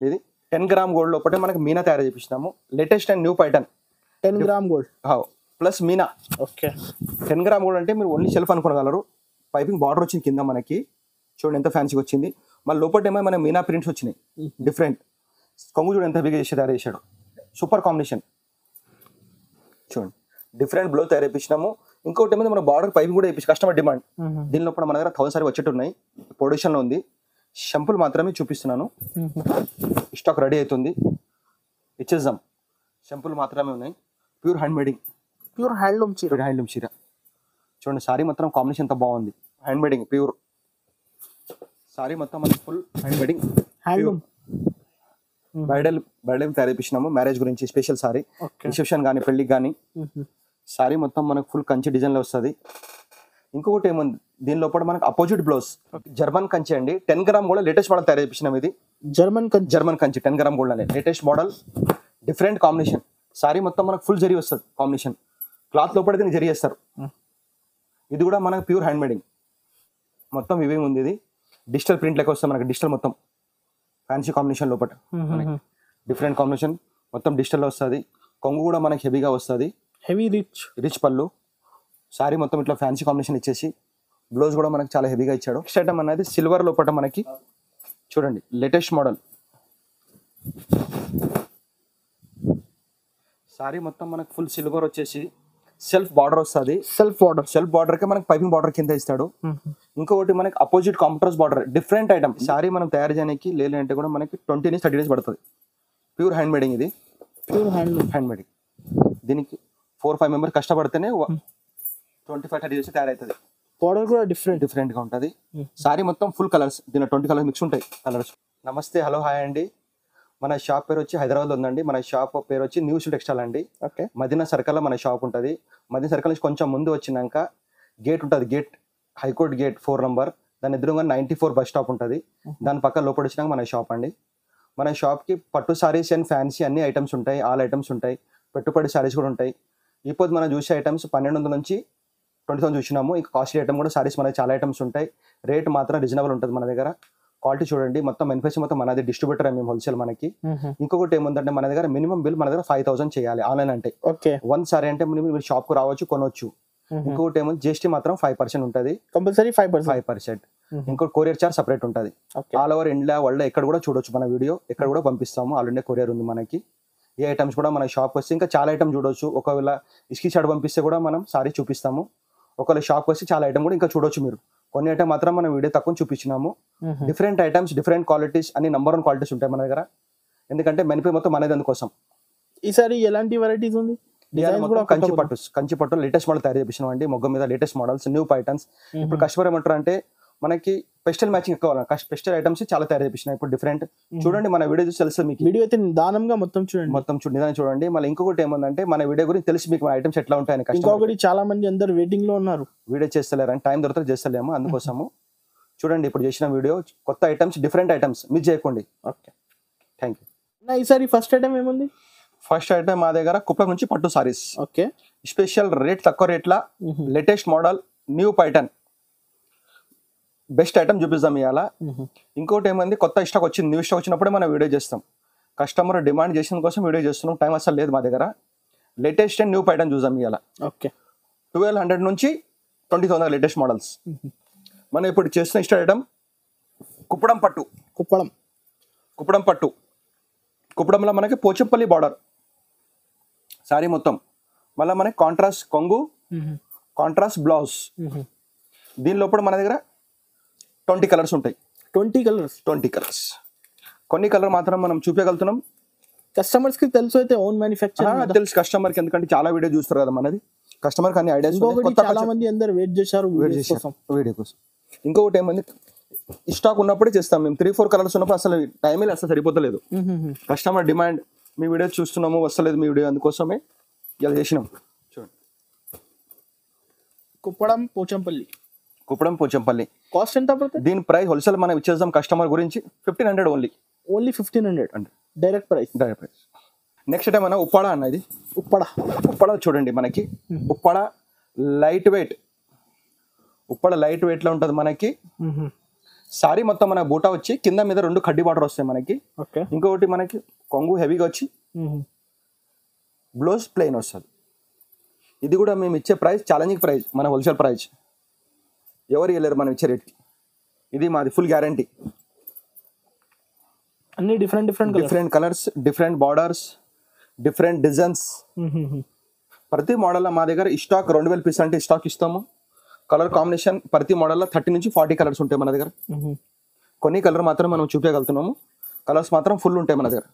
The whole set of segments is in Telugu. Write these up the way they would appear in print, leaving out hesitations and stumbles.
ఇది 10 గ్రామ్ గోల్డ్ లోపటే మనకి మీనా తయారు చేపిస్తున్నాము. Latest and new pattern 10 gram gold plus మీనా. ఓకే 10 గ్రామ్ గోల్డ్ అంటే మీరు ఓన్లీ షెల్ఫ్ అనుకోగలరు. పైపింగ్ బార్డర్ వచ్చింది కింద మనకి, చూడండి ఎంత ఫ్యాన్సీగా వచ్చింది. మళ్ళీ లోపల ఏమో మన మీనా ప్రింట్స్ వచ్చినాయి డిఫరెంట్. కొంగు చూడండి ఎంత బిగా చేసి తయారు చేశాడు. సూపర్ కాంబినేషన్ చూడండి, డిఫరెంట్ బ్లౌజ్ తయారు చేయించినాము. ఇంకోటి ఏమైనా మన బార్డర్ పైపింగ్ కూడా వేయించి కస్టమర్ డిమాండ్. దీనిలో కూడా మన దగ్గర 1000 సారీ వచ్చేట్టు ఉన్నాయి. ప్రొడక్షన్లో ఉంది. షంపుల్ మాత్రమే చూపిస్తున్నాను. స్టాక్ రెడీ అవుతుంది, ఇచ్చేద్దాం. షంపుల్ మాత్రమే ఉన్నాయి. Pure hand made in, pure handloom చీర. హ్యాండ్లూమ్ చీర చూడండి. సారీ మొత్తం కాంబినేషన్ ఎంత బాగుంది. హ్యాండ్ మేడింగ్ ప్యూర్ సారీ మొత్తం మనకి full hand made in handloom. Bridal తయారు చేయించినాము. మ్యారేజ్ గురించి స్పెషల్ సారీ, రిసెప్షన్ కానీ పెళ్లికి కానీ. సారీ మొత్తం మనకు ఫుల్ కంచి డిజైన్లో వస్తుంది. ఇంకొకటి ఏముంది దీని లోపల మనకు అపోజిట్ బ్లౌజ్ జర్మన్ కంచి అండి. 10 గ్రామ్ కూడా లేటెస్ట్ మోడల్ తయారు చేయించినాం. ఇది జర్మన్ కంచి 10 గ్రామ్ గోల్డ్ అనే latest model, different combination. Sorry మొత్తం మనకు ఫుల్ జరీ వస్తుంది కాంబినేషన్. క్లాత్ లోపల దీన్ని జరీ చేస్తారు. ఇది కూడా మనకు ప్యూర్ హ్యాండ్ మేడింగ్. మొత్తం వివింగ్ ఉంది. ఇది డిజిటల్ ప్రింట్ లెక్క వస్తుంది మనకి. డిజిటల్ మొత్తం ఫ్యాన్సీ కాంబినేషన్ లోపల డిఫరెంట్ కాంబినేషన్ మొత్తం డిజిటల్లో వస్తుంది. కొంగు కూడా మనకి హెవీగా వస్తుంది. హెవీ రిచ్ పళ్ళు. సారీ మొత్తం ఇట్లా ఫ్యాన్సీ కాంబినేషన్ ఇచ్చేసి బ్లౌజ్ కూడా మనకి చాలా హెవీగా ఇచ్చాడు. నెక్స్ట్ ఐటమ్ అనేది సిల్వర్ లోపల మనకి చూడండి లేటెస్ట్ మోడల్. సారీ మొత్తం మనకి ఫుల్ సిల్వర్ వచ్చేసి సెల్ఫ్ బార్డర్ వస్తుంది. సెల్ఫ్ బార్డర్ కి మనకి పైపింగ్ బార్డర్ కింద ఇస్తాడు. ఇంకొకటి మనకి opposite contrast border. Different item. Sorry మనం తయారు చేయడానికి లేదంటే కూడా మనకి 20 నుంచి 30 డేస్ పడుతుంది. Pure hand made in. ఇది ప్యూర్ హ్యాండ్ మేడింగ్. దీనికి 4-5 మెంబర్స్ కష్టపడితేనే 25-30 డేస్ తయారవుతుంది. బార్డర్ కూడా డిఫరెంట్ గా ఉంటుంది. సారీ మొత్తం ఫుల్ కలర్స్, దీని 20 కలర్స్ మిక్స్ ఉంటాయి కలర్స్. నమస్తే, హలో, హాయ్ అండి. మన షాప్ పేరు వచ్చి హైదరాబాద్ లో ఉందండి. మన షాప్ పేరు వచ్చి న్యూ టెక్స్టైల్ అండి. మదీనా సర్కిల్ లో మన షాప్ ఉంటుంది. మదీనా సర్కిల్ నుంచి కొంచెం ముందు వచ్చినాక గేట్ ఉంటుంది. Gate high court gate 4 number. దాని ఎదురుగా 94 బస్ స్టాప్ ఉంటుంది. దాని పక్కన లోపల వచ్చినాక మన షాప్ అండి. మన షాప్ కి పట్టు సారీస్ అండ్ ఫ్యాన్సీ అన్ని ఐటమ్స్ ఉంటాయి. ఆల్ ఐటమ్స్ ఉంటాయి. పెట్టుబడి సారీస్ కూడా ఉంటాయి. ఇప్పుడు మనం చూసే ఐటమ్స్ 1200 నుంచి 20,000 చూసినాము. ఇంకా కాస్ట్లీ ఐటమ్ కూడా సారీస్ మనకి చాలా ఐటమ్స్ ఉంటాయి. రేట్ మాత్రం రీజనబుల్ ఉంటుంది మన దగ్గర. క్వాలిటీ చూడండి. మొత్తం మ్యానుఫ్యాక్చర్ మొత్తం మనది. డిస్ట్రిబ్యూటర్ మేము హోల్సేల్ మనకి. ఇంకొకటి ఏముందంటే మన దగ్గర మినిమం బిల్ మన దగ్గర 5,000 చేయాలి ఆన్లైన్ అంటే. 1 సారీ అంటే మీరు షాప్ కు రావచ్చు, కొనవచ్చు. ఇంకొకటి ఏమో జిఎస్టీ మాత్రం 5% ఉంటుంది కంపల్సరీ. 5%. ఇంకోటి కొరియర్ చార్జ్ సపరేట్ ఉంటుంది. ఆల్ ఓవర్ ఇండియా వరల్డ్ ఎక్కడ కూడా చూడొచ్చు మన వీడియో. ఎక్కడ కూడా పంపిస్తాము. ఆల్ ఇండియా కొరియర్ ఉంది మనకి. ఈ ఐటమ్స్ కూడా మన షాప్ వస్తే ఇంకా చాలా ఐటమ్ చూడొచ్చు. ఒకవేళ ఇస్కి షాట్ పంపిస్తే కూడా మనం సారీ చూపిస్తాము. ఒకవేళ షాప్ వస్తే చాలా ఐటమ్ కూడా ఇంకా చూడొచ్చు మీరు. కొన్ని ఐటమ్ మాత్రం మనం వీడియో తక్కువ చూపించినాము. డిఫరెంట్ ఐటమ్స్, డిఫరెంట్ క్వాలిటీస్, అన్ని నంబర్ 1 క్వాలిటీస్ ఉంటాయి మన దగ్గర. ఎందుకంటే మెనిపే మొత్తం మనది అందుకోసం. ఈసారి ఎలాంటి వెరైటీస్ ఉంది? కంచి పట్టు లేటెస్ట్ మోడల్ తయారు చేపించినాం అండి. మొగ్గ మీద లేటెస్ట్ మోడల్స్, న్యూ ప్యాటర్న్స్. ఇప్పుడు కస్టమర్ ఏమంటారు అంటే మనకి పెస్టల్ మ్యాచింగ్ ఎక్కువ, పెస్టల్ ఐటమ్స్ చాలా తయారు చేపించినాయి ఇప్పుడు డిఫరెంట్. చూడండి మన వీడియో చూసి తెలుస్తుంది మీకు. వీడియో అయితే నిదానంగా మొత్తం నిదానం చూడండి. మళ్ళీ ఇంకొకటి ఏముందంటే మన వీడియో గురించి తెలిసి మీకు ఐటమ్స్ ఎట్లా ఉంటాయని. ఇంకొకటి చాలా మంది అందరు వెయిటింగ్ లో ఉన్నారు. వీడియో చేస్తలేరు అని టైం దొరికితే చేస్తలేము. అందుకోసము చూడండి ఇప్పుడు చేసిన వీడియో కొత్త ఐటమ్స్, డిఫరెంట్ ఐటమ్స్ మిస్ చేయకండి. Okay, thank you. ఈసారి ఫస్ట్ ఐటమ్ ఏముంది? ఫస్ట్ ఐటమ్ మా దగ్గర కుప్పం నుంచి పట్టు సారీస్. ఓకే, స్పెషల్ రేట్, తక్కువ రేట్ల latest model new pattern best item చూపిస్తాం ఇవాళ. ఇంకోటి ఏమైంది కొత్త స్టాక్ వచ్చింది. న్యూ స్టాక్ వచ్చినప్పుడే మనం వీడియో చేస్తాం. కస్టమర్ డిమాండ్ చేసిన కోసం వీడియో చేస్తున్నాం. టైం అసలు లేదు మా దగ్గర. లేటెస్ట్ అండ్ న్యూ ప్యాటర్న్ చూద్దాం ఇవాళ. ఓకే, 1200 నుంచి 20,000 లేటెస్ట్ మోడల్స్. మనం ఇప్పుడు చేసిన నెక్స్ట్ ఐటమ్ కుప్పడం పట్టు. కుప్పడంలో మనకి పోచంపల్లి బార్డర్ సారీ మొత్తం. మళ్ళీ మనకి కాంట్రాస్ట్ కొంగు, కాంట్రాస్ట్ బ్లౌజ్. దీని లోపల మన దగ్గర 20 కలర్స్ ఉంటాయి. 20 కలర్స్. కొన్ని కలర్ మాత్రం మనం చూపించగలుగుతున్నాం. కస్టమర్స్ కి తెలుసు అయితే ఓన్ మ్యానుఫ్యాక్చరింగ్ తెలుసు కస్టమర్ కి, ఎందుకంటే చాలా వీడియో చూస్తారు కదా మనది. కస్టమర్ కి అన్ని ఐడియాస్ చాలా మంది అందరు వెయిట్ చేశారు వీడియో కోసం. ఇంకొకటి ఏమంది స్టాక్ ఉన్నప్పుడే చేస్తాం మేము. 3-4 కలర్స్ ఉన్నప్పుడు అసలు టైమే అసలు సరిపోతలేదు. కస్టమర్ డిమాండ్ మీ వీడియో చూస్తున్నాము, వస్తలేదు మీ వీడియో, అందుకోసమే ఇలా చేసినాం. చూడండి కుప్పడం పోచంపల్లి. కాస్ట్ ఎంత పడుతుంది? దీని ప్రైస్ హోల్సేల్ మనం ఇచ్చేద్దాం కస్టమర్ గురించి 1500 only. 1500 direct price. Next time మన ఉప్పాడ అన్నది. ఉప్పాడ చూడండి మనకి. ఉప్పాడ లైట్ వెయిట్ లో ఉంటుంది మనకి. సారీ మొత్తం మన బూటా వచ్చి కింద మీద 2 కడ్డీ బార్డర్ వస్తాయి మనకి. ఓకే. ఇంకొకటి మనకి కొంగు హెవీగా వచ్చి బ్లౌజ్ ప్లెయిన్ వస్తుంది. ఇది కూడా మేము ఇచ్చే ప్రైస్ ఛాలెంజింగ్ ప్రైస్, మన హోల్సేల్ ప్రైస్, ఎవరు ఇవ్వలేరు మనం ఇచ్చే రేట్కి. ఇది మాది ఫుల్ గ్యారంటీ. అన్ని different colours, different borders, different designs. ప్రతి మోడల్లో మా దగ్గర స్టాక్ 2000 పీస్ అంటే స్టాక్ ఇస్తాము. కలర్ కాంబినేషన్ ప్రతి మోడల్లో 30 నుంచి 40 కలర్స్ ఉంటాయి మన దగ్గర. కొన్ని కలర్ మాత్రం మనం చూపించగలుగుతున్నాము, కలర్స్ మాత్రం ఫుల్ ఉంటాయి మన దగ్గర.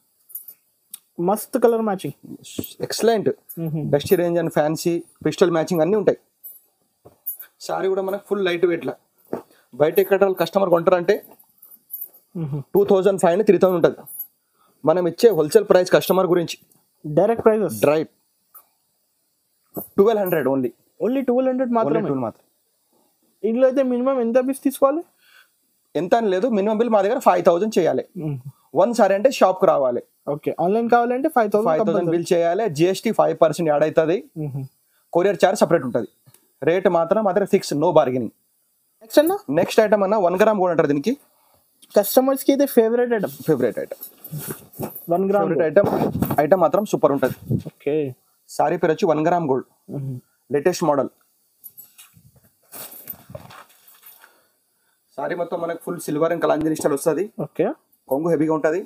మస్త్ colour matching, excellent. Dusty range and fancy pistol matching అన్నీ ఉంటాయి. సారీ కూడా మనకు ఫుల్ లైట్ వెయిట్లా. బయట ఎక్కడ కస్టమర్ కొంటారంటే 2500 3000 ఉంటుంది. మనం ఇచ్చే హోల్సేల్ ప్రైస్ కస్టమర్ గురించి డైరెక్ట్ ప్రైజెస్ డ్రైట్ 1200 ఓన్లీ 1200 మాత్రమే. మాత్రం. ఇందులో అయితే మినిమం ఎంత పీస్ తీసుకోవాలి? ఎంత అని లేదు, మినిమం బిల్ మా దగ్గర 5000 చేయాలి. వన్ సారీ అంటే షాప్కి రావాలి. ఓకే. ఆన్లైన్ కావాలంటే 5000 బిల్ చేయాలి. జిఎస్టీ 5% యాడ్ అవుతుంది. కొరియర్ చార్జ్ సపరేట్ ఉంటుంది. రేట్ మాత్రం మాత్రం fix, no bargaining. Next item అన్న 1 గ్రామ్ కూడా అంటారు దీనికి. కస్టమర్స్ కి అయితే ఫేవరెట్ ఐటమ్ 1 గ్రామ్ ఐటమ్ మాత్రం సూపర్ ఉంటుంది. ఓకే. సారీ పేరు వచ్చి 1 gram gold, latest model. Sari మొత్తం మనకు ఫుల్ సిల్వర్ అండ్ కలాంజరీ స్టైల్ వస్తుంది. ఓకే. కొంగు హెవీగా ఉంటుంది.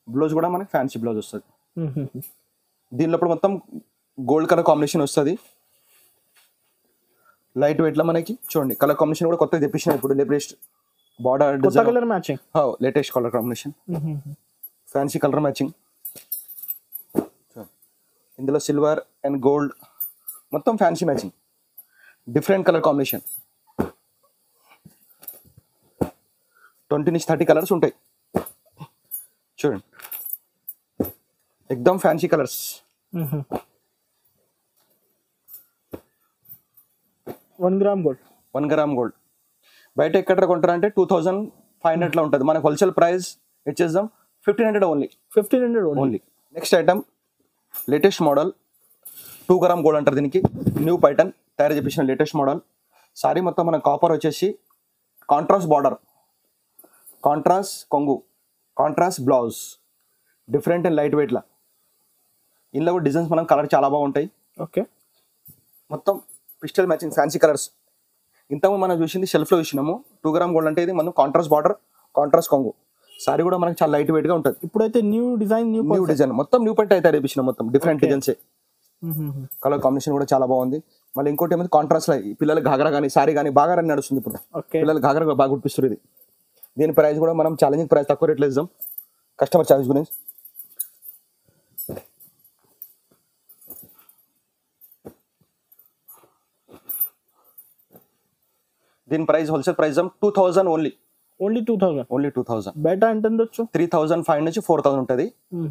బ్లౌజ్ కూడా మనకి ఫ్యాన్సీ బ్లౌజ్ వస్తుంది. దీనిలో మొత్తం గోల్డ్ కలర్ కాంబినేషన్ వస్తుంది. లైట్ వెయిట్ లో మనకి చూడండి కలర్ కాంబినేషన్ కూడా కొత్తగా తెప్పించిన ఇప్పుడు latest border colour matching, latest colour combination, fancy colour matching. ఇందులో సిల్వర్ అండ్ గోల్డ్ మొత్తం fancy matching, different colour combination. 20 నుంచి 30 కలర్స్ ఉంటాయి చూడండి. ఎక్దమ్ fancy colours. 1 gram gold 1 gram gold బయట ఎక్కడ కొంటారంటే 2500 లో ఉంటుంది. మనకు హోల్సేల్ ప్రైస్ ఇచ్చేద్దాం 1500 only. Next item latest model 2 gram gold అంటారు దీనికి. న్యూ ప్యాటర్న్ తయారు చేపించిన లేటెస్ట్ మోడల్. సారీ మొత్తం మన కాపర్ వచ్చేసి కాంట్రాస్ట్ బార్డర్, కాంట్రాస్ట్ కొంగు, contrast blouse, different and light వెయిట్లా. ఇందులో కూడా డిజైన్స్ మనం కలర్ చాలా బాగుంటాయి. ఓకే. మొత్తం పిస్టల్ మ్యాచింగ్ ఫ్యాన్సీ కలర్స్. ఇంతకుముందు మనం చూసింది షెల్ఫ్లో చూసినాము. 2 గ్రామ్ గోల్డ్ అంటే ఇది మనం కాంట్రాస్ట్ బార్డర్, కాంట్రాస్ట్ కొంగు. సారీ కూడా మనకి చాలా లైట్ వెయిట్ గా ఉంటుంది. ఇప్పుడైతే న్యూ డిజైన్ మొత్తం న్యూ పట్టు అయితే వేపించిన మొత్తం డిఫరెంట్ డిజైన్స్. కలర్ కాంబినేషన్ కూడా చాలా బాగుంది. మళ్ళీ ఇంకోటి ఏమైనా కాంట్రాస్ట్ పిల్లలు ఘాగరా కానీ సారీ కానీ బాగా రన్ నడుస్తుంది ఇప్పుడు. పిల్లలు ఘాగరా బాగా గుర్తిస్తారు. ఇది దీని ప్రైస్ కూడా మనం ఛాలెంజింగ్ ప్రైస్ తక్కువ రేట్లో ఇద్దాం కస్టమర్ చాయిస్ గురించి. దీని ప్రైస్ హోల్సేల్ ప్రైస్ 2000 ఓన్లీ 2000. బయట ఎంత ఉండొచ్చు? 3500 నుంచి 4000 ఉంటుంది.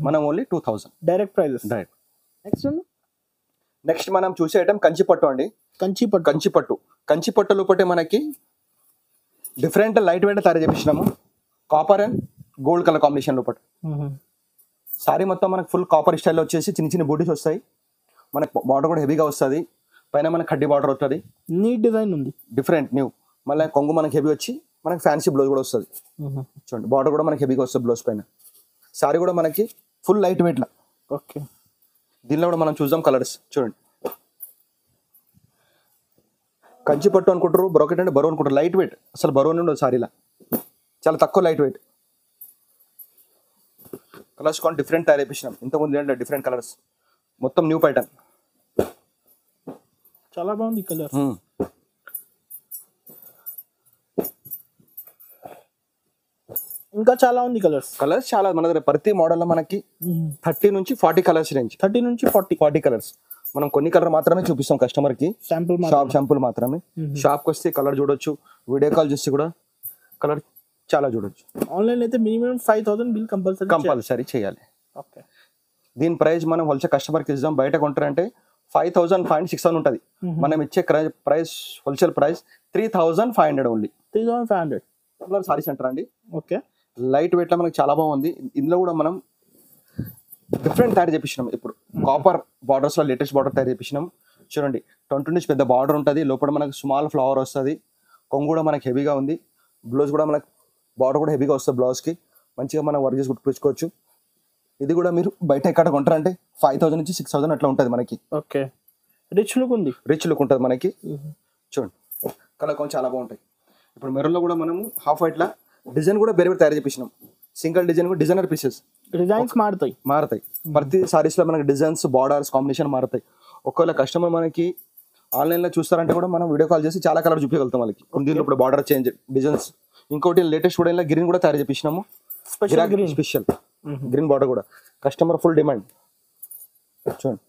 మనం ఓన్లీ 2000 డైరెక్ట్ ప్రైజెస్. నెక్స్ట్ మనం చూసే ఐటమ్ కంచిపట్టు అండి. కంచిపట్టు లోపటే మనకి డిఫరెంట్ లైట్ వెయిట్ తయారు చేపించినాము. Copper and gold colour combination లోపల. సారీ మొత్తం మనకు ఫుల్ కాపర్ స్టైల్లో వచ్చేసి చిన్న చిన్న బూటీస్ వస్తాయి. మనకు బార్డర్ కూడా హెవీగా వస్తుంది. పైన మనకి కడ్డీ బార్డర్ వస్తుంది. నీట్ డిజైన్ ఉంది, డిఫరెంట్ న్యూ. మళ్ళీ కొంగు మనకి హెవీ వచ్చి మనకి ఫ్యాన్సీ బ్లౌజ్ కూడా వస్తుంది. చూడండి బార్డర్ కూడా మనకి హెవీగా వస్తుంది బ్లౌజ్ పైన. సారీ కూడా మనకి ఫుల్ లైట్ వెయిట్లా. ఓకే. దీనిలో కూడా మనం చూద్దాం కలర్స్. చూడండి కంచిపట్టు అనుకుంటారు, బ్రోకెట్ అంటే బరువు అనుకుంటారు. లైట్ వెయిట్, అసలు బరువు ఉండదు సారీలా. చాలా తక్కువ లైట్ వెయిట్. కలర్స్ కొన్ని డిఫరెంట్ తయారు చేపించినాం. ఇంతకుముందు డిఫరెంట్ కలర్స్ మొత్తం న్యూ ప్యాటర్న్. చాలా బాగుంది కలర్. ఇంకా చాలా ఉంది కలర్స్ చాలా మన దగ్గర. ప్రతి మోడల్ లో మనకి 30 నుంచి 40 కలర్స్ రేంజ్. 30 నుంచి 40 కలర్స్. మనం కొన్ని కలర్ మాత్రమే చూపిస్తాం కస్టమర్ కి, శాంపుల్ మాత్రమే. షాప్ కి వస్తే కలర్ చూడొచ్చు, వీడియో కాల్ చేస్తే కూడా కలర్ చాలా చూడొచ్చు. ఆన్లైన్ అయితే మినిమం 5000 బిల్ కంపల్సరీ చేయాలి. ఓకే. దీని ప్రైస్ మనం హోల్సేల్ కస్టమర్ కి ఇద్దాం. బయట కొంటారంటే 5000 600 ఉంటుంది. మనం ఇచ్చే price wholesale price 3500 only. 3500 sorry centre అండి. ఓకే. లైట్ వెయిట్ లో మనకి చాలా బాగుంది. ఇందులో కూడా మనం డిఫరెంట్ తయారు చేపించినాం. ఇప్పుడు కాపర్ బార్డర్స్ లో లేటెస్ట్ బార్డర్ తయారు చేపించినాం. చూడండి 20 నుంచి పెద్ద బార్డర్ ఉంటుంది. లోపల మనకి స్మాల్ ఫ్లవర్ వస్తుంది. కొంగు కూడా మనకి హెవీగా ఉంది. బ్లౌజ్ కూడా మనకు బార్డర్ కూడా హెవీగా వస్తుంది, బ్లౌజ్కి మంచిగా మనం వర్క్ చేసి కుట్టించుకోవచ్చు. ఇది కూడా మీరు బయట ఎక్కడ కొంటారంటే 5,000 నుంచి 6,000 అట్లా ఉంటుంది మనకి. ఓకే, రిచ్ లుక్ ఉంది. రిచ్ లుక్ ఉంటుంది మనకి. చూడండి కలర్ కొంచెం చాలా బాగుంటాయి. ఇప్పుడు మెరూన్లో కూడా మనము హాఫ్ వైట్లా డిజైన్ కూడా వేరే తయారు చేపించినాం. సింగిల్ డిజైన్ కూడా డిజైనర్ పీసెస్ డిజైన్స్ మారుతాయి. ప్రతి సారీస్లో మనకి డిజైన్స్ బార్డర్స్ కాంబినేషన్ మారుతాయి. ఒకవేళ కస్టమర్ మనకి ఆన్లైన్లో చూస్తారంటే కూడా మనం వీడియో కాల్ చేసి చాలా కలర్ చూపించగలుగుతాం వాళ్ళకి. దీంట్లో ఇప్పుడు బార్డర్ చేంజ్ డిజైన్స్. ఇంకోటి లేటెస్ట్ కూడా గ్రీన్ కూడా తయారు చేపించినాము. స్పెషల్ గ్రీన్ బార్డర్ కూడా కస్టమర్ ఫుల్ డిమాండ్. చూడండి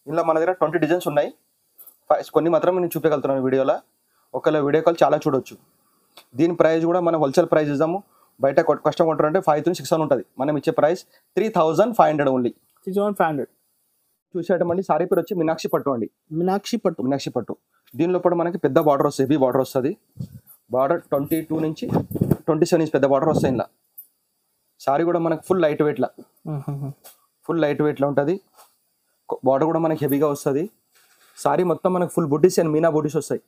ఇందులో మన దగ్గర 20 డిజైన్స్ ఉన్నాయి. కొన్ని మాత్రం నేను చూపించగలుగుతున్నాను వీడియోలో. ఒకవేళ వీడియో కాల్ చాలా చూడొచ్చు. దీని ప్రైస్ కూడా మనం హోల్సేల్ ప్రైస్ ఇద్దాము. బయట కస్టమర్ కొంటారంటే 5,000 నుంచి 6,000 ఉంటుంది. మనం ఇచ్చే ప్రైస్ 3,500 ఓన్లీ. 3,500. చూసేటమండి సారీ పేరు వచ్చి మీనాక్షి పట్టు అండి. మీనాక్షి పట్టు. దీనిలో కూడా మనకి పెద్ద బార్డర్ వస్తుంది, హెవీ బార్డర్ వస్తుంది. బార్డర్ 22 నుంచి 27 ఇంచ్ పెద్ద బార్డర్ వస్తాయి ఇలా. సారీ కూడా మనకి ఫుల్ లైట్ వెయిట్లో ఉంటుంది. బార్డర్ కూడా మనకి హెవీగా వస్తుంది. సారీ మొత్తం మనకి ఫుల్ బుటీస్ అండ్ మీనా బుటీస్ వస్తాయి.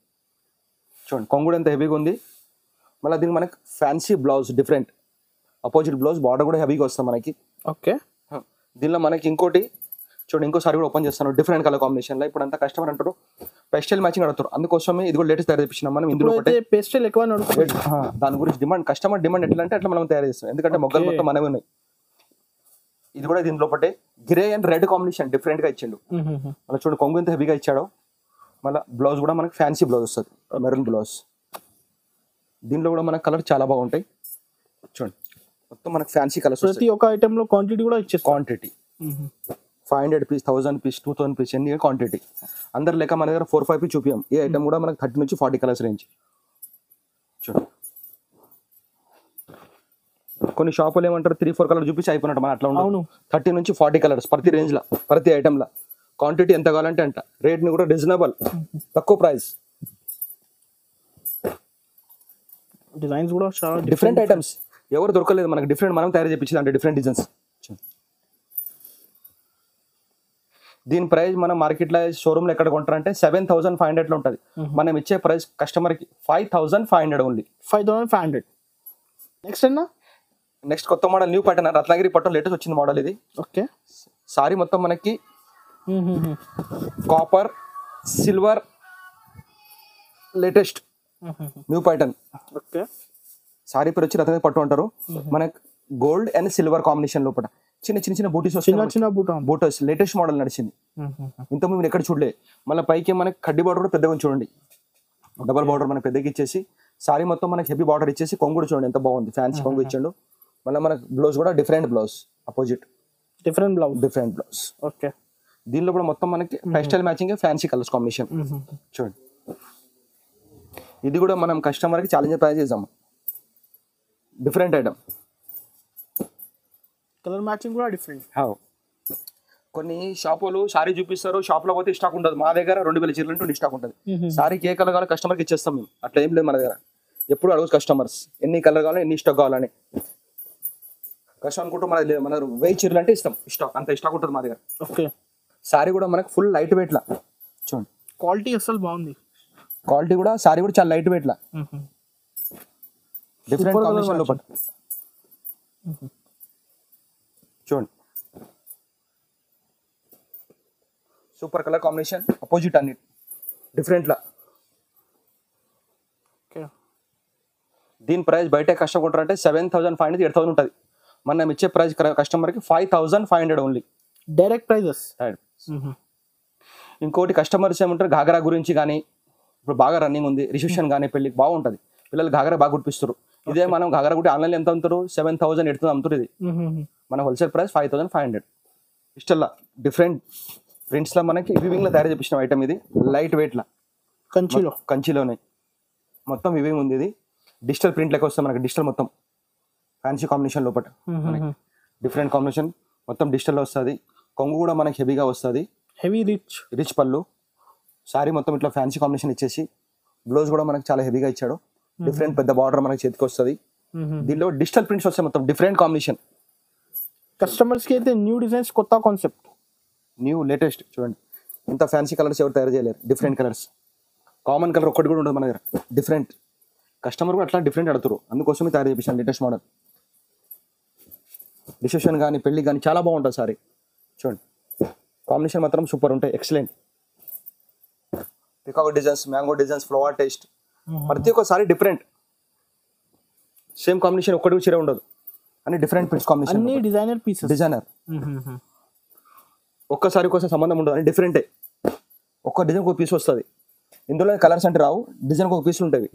చూడండి కొంగు కూడా ఎంత హెవీగా ఉంది. మళ్ళీ దీనికి మనకి fancy blouse different opposite blouse, border కూడా హెవీగా వస్తుంది మనకి. ఓకే, దీనిలో మనకి ఇంకోటి చూడండి, ఇంకోసారి కూడా ఓపెన్ చేస్తాను డిఫరెంట్ కలర్ కాంబినేషన్లో. ఇప్పుడు అంతా కస్టమర్ అంటారు పెస్టల్ మ్యాచింగ్ అడుగుతారు, అందుకోసమే ఇది కూడా లేటెస్ట్ తయారు చేపించినాం మనం. ఇందులో పేస్టల్ ఎక్కువ దాని గురించి కస్టమర్ డిమాండ్ ఎట్లా అంటే అట్లా మనం తయారు చేస్తాం. ఎందుకంటే మొగ్గలు మొత్తం మనమే ఉన్నాయి. ఇది కూడా దీని లోపటే grey and red combination different గా ఇచ్చిండు. మళ్ళీ చూడండి కొంగు ఎంత హెవీగా ఇచ్చాడో. మళ్ళీ బ్లౌజ్ కూడా మనకి ఫ్యాన్సీ బ్లౌజ్ వస్తుంది, మెరూన్ బ్లౌజ్. దీనిలో కూడా మనకు కలర్ చాలా బాగుంటాయి. చూడండి మొత్తం మనకి ఫ్యాన్సీ కలర్స్. ప్రతి ఒక్క ఐటమ్ లో క్వాంటిటీ కూడా ఇచ్చేస్తాం. క్వాంటిటీ 500 పీస్, 1000 పీస్, 2000 పీస్ ఎన్ని క్వాంటిటీ. అందరు లెక్క మన దగ్గర 4-5 పీస్ చూపియం. ఏ ఐటమ్ కూడా మనకి 30 నుంచి 40 కలర్స్ రేంజ్. చూడండి కొన్ని షాపులు ఏమంటారు 3-4 కలర్ చూపించి అయిపోయినట్టు, మన అట్లా ఉండవు. 30 నుంచి 40 కలర్స్ ప్రతి రేంజ్ లో, ప్రతి ఐటమ్ లో. క్వాంటిటీ ఎంత కావాలంటే అంట. రేట్ ని కూడా రీజనబుల్, తక్కువ ప్రైస్. డిజైన్స్ కూడా చాలా డిఫరెంట్ ఐటమ్స్ ఎవరు దొరకలేదు మనకి. డిఫరెంట్ మనం తయారు చేయించింది అంటే డిఫరెంట్ డిజైన్స్. దీని ప్రైస్ మనం మార్కెట్లో షోరూమ్ లో ఎక్కడ కొంటారంటే 7,500 లో ఉంటుంది. మనం ఇచ్చే ప్రైస్ కస్టమర్ కి 5,500 ఓన్లీ. 5,500. నెక్స్ట్ అన్న, నెక్స్ట్ కొత్త మోడల్ న్యూ ప్యాటర్న్ రత్నగిరి పట్టు లేటెస్ట్ వచ్చిన మోడల్ ఇది. ఓకే, సారీ మొత్తం మనకి copper silver latest new pattern. Okay, sari పేరు వచ్చి రత్నగిరి పట్టు అంటారు. మనకి గోల్డ్ అండ్ సిల్వర్ కాంబినేషన్ లోపల చిన్న చిన్న బూటీస్ వస్తాయి. బూటస్ లేటెస్ట్ మోడల్ నడిచింది. ఇంతకుముందు మీరు ఎక్కడ చూడలే. మళ్ళీ పైకి మనకి కడ్డీ బార్డర్ కూడా పెద్దగా చూడండి, డబల్ బార్డర్ మనకి పెద్దగా ఇచ్చేసి సారీ మొత్తం మనకి హెవీ బార్డర్ ఇచ్చేసి కొంగు కూడా చూడండి ఎంత బాగుంది, ఫ్యాన్సీ కొంగు ఇచ్చాడు. మళ్ళీ మనకి బ్లౌజ్ కూడా different blouse, opposite different blouse. Okay, దీనిలో కూడా మొత్తం మనకి textile matching fancy colours combination. చూడండి ఇది కూడా మనం కస్టమర్కి ఛాలెంజ్ ప్రైస్ చేద్దాము. డిఫరెంట్ ఐటమ్, కలర్ మ్యాచింగ్ కూడా డిఫరెంట్. కొన్ని షాపులు సారీ చూపిస్తారు, షాప్ లో పోతే స్టాక్ ఉంటుంది. మా దగ్గర 2,000 చీరలు అంటే స్టాక్ ఉంటుంది. సారీకి ఏ కలర్ కావాలో కస్టమర్కి ఇచ్చేస్తాం మేము. అట్లా ఏం లేదు మన దగ్గర. ఎప్పుడు అడుగు కస్టమర్స్ ఎన్ని కలర్ కావాలో ఎన్ని స్టాక్ కావాలని. కస్టమర్ అనుకుంటూ మన 1000 చీరలు అంటే ఇస్తాం స్టాక్, అంత స్టాక్ ఉంటుంది మా దగ్గర. ఓకే, సారీ కూడా మనకు ఫుల్ లైట్ వెయిట్ లా. చూడండి క్వాలిటీ అసలు బాగుంది. క్వాలిటీ కూడా సారీ కూడా చాలా లైట్ వెయిట్ లా, డిఫరెంట్ కాంబినేషన్ లో పట్టు. చూడండి సూపర్ కలర్ కాంబినేషన్, అపోజిట్ అన్ని డిఫరెంట్ లా. దీని ప్రైస్ బయట కష్టం కొంటారంటే 7,500 8,000 ఉంటుంది. మనం ఇచ్చే ప్రైస్ కస్టమర్కి 5,500 ఓన్లీ. Direct prices. ఇంకోటి కస్టమర్స్ ఏమంటారు ఘాగరా గురించి కానీ, ఇప్పుడు బాగా రన్నింగ్ ఉంది రిసెప్షన్ కానీ పెళ్ళికి బాగుంటుంది, పిల్లలు ఘాగరా బాగా గుర్తిస్తారు. ఇదే మనం ఘాగరా గుట్టి ఆన్లైన్లో ఎంత అమ్ముతారు 7,000 8,000 అమ్ముతారు. ఇది మన హోల్సేల్ ప్రైస్ 5,500. ఇష్టల్లా డిఫరెంట్ ప్రింట్స్లో మనకి వివింగ్లో తయారు చేపించిన ఐటమ్. ఇది లైట్ వెయిట్లో కంచిలోనే మొత్తం వివింగ్ ఉంది. ఇది డిజిటల్ ప్రింట్ లెక్క వస్తుంది మనకి. డిజిటల్ మొత్తం ఫ్యాన్సీ కాంబినేషన్ లోపల డిఫరెంట్ కాంబినేషన్ మొత్తం డిజిటల్లో వస్తుంది. కొంగు కూడా మనకి హెవీగా వస్తుంది, హెవీ రిచ్ పళ్ళు. సారీ మొత్తం ఇట్లా ఫ్యాన్సీ కాంబినేషన్ ఇచ్చేసి బ్లౌజ్ కూడా మనకి చాలా హెవీగా ఇచ్చాడు. డిఫరెంట్ పెద్ద బార్డర్ మనకి చేతికి వస్తుంది. దీనిలో డిజిటల్ ప్రింట్స్ వస్తాయి మొత్తం డిఫరెంట్ కాంబినేషన్. కస్టమర్స్ కి అయితే న్యూ డిజైన్స్, కొత్త కాన్సెప్ట్, న్యూ లేటెస్ట్. చూడండి ఇంత ఫ్యాన్సీ కలర్స్ ఎవరు తయారు చేయలేరు. డిఫరెంట్ కలర్స్, కామన్ కలర్ ఒక్కటి కూడా ఉండదు మన దగ్గర. డిఫరెంట్ కస్టమర్ కూడా అట్లా డిఫరెంట్ అడుగుతారు, అందుకోసమే తయారు చేయించాను లేటెస్ట్ మోడల్. రిసెప్షన్ కానీ పెళ్లి కానీ చాలా బాగుంటుంది సారీ. చూడండి కాంబినేషన్ మాత్రం సూపర్ ఉంటాయి, excellent. Peacock designs, mango designs, flower taste, ప్రతి ఒక్క సారీ డిఫరెంట్. సేమ్ కాంబినేషన్ ఒక్కటి చీర ఉండదు, అన్ని డిఫరెంట్ పిక్స్ కాంబినేషన్, అన్ని డిజైనర్ పీసెస్. డిజైనర్. ఒక్కసారి కోసం సంబంధం ఉండదు, అన్ని డిఫరెంటే. ఒక్క డిజైన్ ఒక పీస్ వస్తుంది. ఇందులో కలర్స్ అంటే రావు, డిజైన్ ఒక పీసులు ఉంటాయి.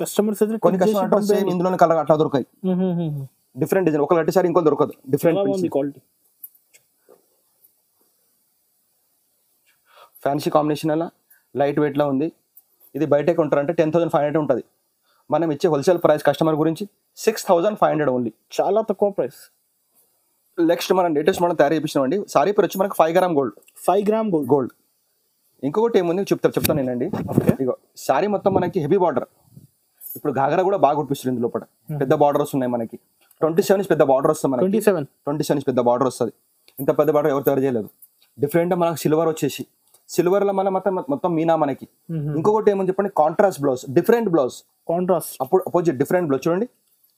కస్టమర్స్ అయితే కొన్ని కస్టమర్ సేమ్ ఇందులోనే కలర్ అట్లా దొరకాయి, డిఫరెంట్ డిజైన్. ఒక లట్టి సారీ ఇంకో దొరకదు, డిఫరెంట్ క్వాలిటీ. ఫ్యాన్సీ కాంబినేషన్ అలా లైట్ వెయిట్ లా ఉంది. ఇది బయట కొంటారంటే 10,500 ఉంటుంది. మనం ఇచ్చే హోల్సేల్ ప్రైస్ కస్టమర్ గురించి 6,500 ఓన్లీ, చాలా తక్కువ ప్రైస్. నెక్స్ట్ మనం లేటెస్ట్ మనం తయారు చేయించామండి. సారీ పేరు వచ్చి మనకు 5 గ్రామ్ గోల్డ్. 5 gram gold. ఇంకొకటి ఏముంది చెప్తాను నేనండి. ఇగో సారీ మొత్తం మనకి హెవీ బార్డర్. ఇప్పుడు గాగరా కూడా బాగా గుర్తిస్తుంది, ఇందులో లోపల పెద్ద బార్డర్స్ ఉన్నాయి మనకి. 27 పెద్ద బార్డర్ వస్తుంది మనకి. 27 పెద్ద బార్డర్ వస్తుంది. ఇంత పెద్ద బార్డర్ ఎవరు తయారు చేయలేదు. డిఫరెంట్ మనకు సిల్వర్ వచ్చేసి, సిల్వర్ లో మన మొత్తం మీనా మనకి. ఇంకొకటి ఏమని చెప్పండి, contrast blouse, different blouse. Contrast అప్పుడు అపోజిట్ డిఫరెంట్ బ్లౌజ్ చూడండి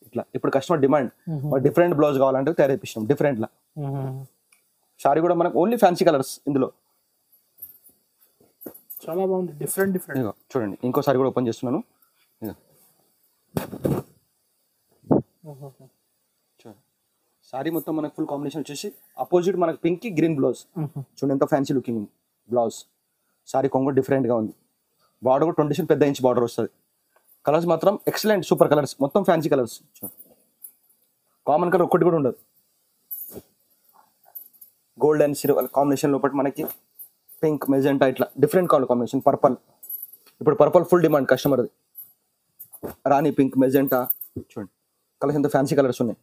ఇట్లా. ఇప్పుడు కస్టమర్ డిమాండ్ డిఫరెంట్ బ్లౌజ్ కావాలంటే తయారు చేపిస్తాం డిఫరెంట్ లా. సారీ కూడా మనకు ఓన్లీ ఫ్యాన్సీ కలర్స్ ఇందులో. చాలా బాగుంది, డిఫరెంట్. చూడండి ఇంకో సారీ కూడా ఓపెన్ చేస్తున్నాను. సారీ మొత్తం మనకు ఫుల్ కాంబినేషన్ వచ్చేసి అపోజిట్ మనకు పింక్ కి గ్రీన్ బ్లౌజ్. చూడండి ఎంత ఫ్యాన్సీ లుకింగ్ ఉంది బ్లౌజ్. సారీ కొంగు డిఫరెంట్ గా ఉంది. బార్డర్ కూడా 27 పెద్ద ఇంచ్ బార్డర్ వస్తుంది. కలర్స్ మాత్రం ఎక్సలెంట్, సూపర్ కలర్స్, మొత్తం ఫ్యాన్సీ కలర్స్. కామన్ కలర్ ఒక్కటి కూడా ఉండదు. గోల్డ్ అండ్ సిల్వర్ కాంబినేషన్ లోపల మనకి పింక్, మెజెంటా ఇట్లా డిఫరెంట్ కలర్ కాంబినేషన్. పర్పల్, ఇప్పుడు పర్పల్ ఫుల్ డిమాండ్ కస్టమర్ది. రాణి పింక్, మెజెంటా, చూడండి కలర్స్ ఎంత ఫ్యాన్సీ కలర్స్ ఉన్నాయి.